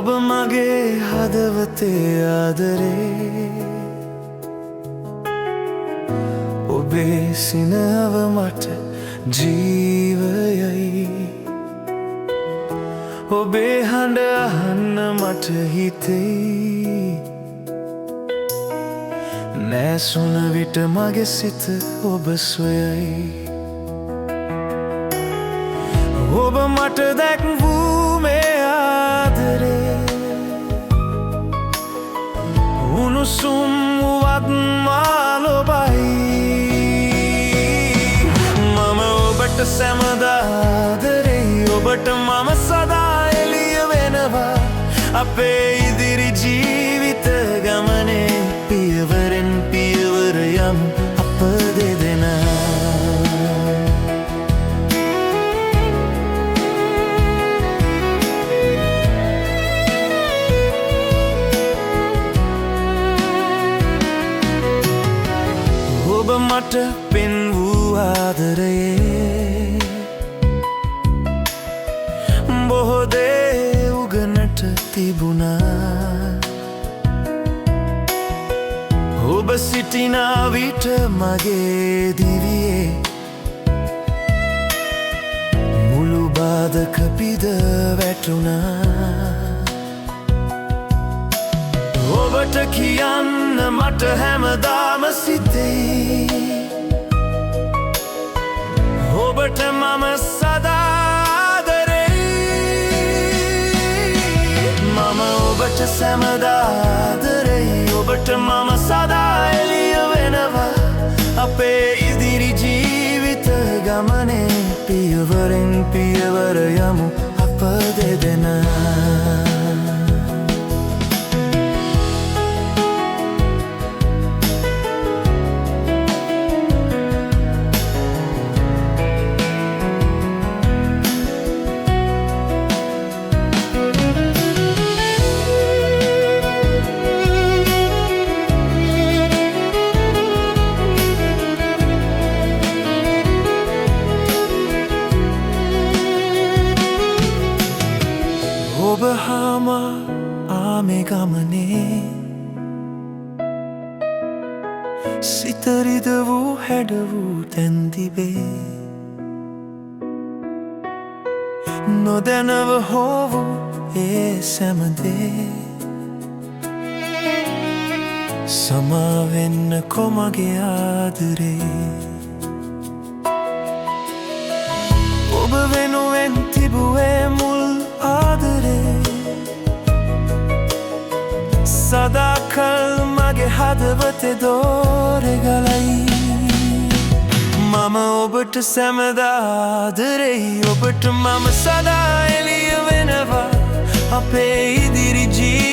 ඔබ මගේ හදවතේ ආදරේ ඔබේ සිනහව මට ජීවයයි ඔබේ හඬ අහන්න මට හිතෙයි නැසුන විට මගේ සිත ඔබ සොයයි ඔබ මට දැක්වූ මේ ආදරේ උණුසුම් වුවත් මා ලොබයි මම ඔබට සැමදා ආදරෙයි ඔබට මම සදා එළිය වෙනවා අපේ ඉදිරි ජීවිත ගමනේ පියවරෙන් පියවර යමු අප දෙදෙනා ඔබ මට පෙන් වූ ආදරයේ බොහෝ දේ උගනට තිබුණා ඔබ සිටිනා විට මගේ දිවියේ මුළු බාධක පිද වැටුණා ඔබට කියන්න මට හැමදාම සිතෙයි ඔබට මම සදා ආදරෙයි මම ඔබට සැමදා ආදරෙයි ඔබට මම සදා එළිය වෙනවා අපේ ඉදිරි ජීවිත ගමනේ පියවරෙන් පියවර යමු අප දෙදෙනා ඔබ හාම ආමේ ගමනේ සිත රිදවූ හැඩවූ තැන් තිබේ නොදැනව හෝවූ ඒ සැමදේ සමාවෙන්න කොමගේ ආදරේ ඔබ වෙනුවෙන් තිබුවේ මුල් ආදරේ සදාකල් මගේ හදවතේ දෝරේ ගලයි මම ඔබට සැමදා ආදරෙයි ඔබට මම සදා එළිය වෙනවා අපේ ඉදිරි ජීවිතේ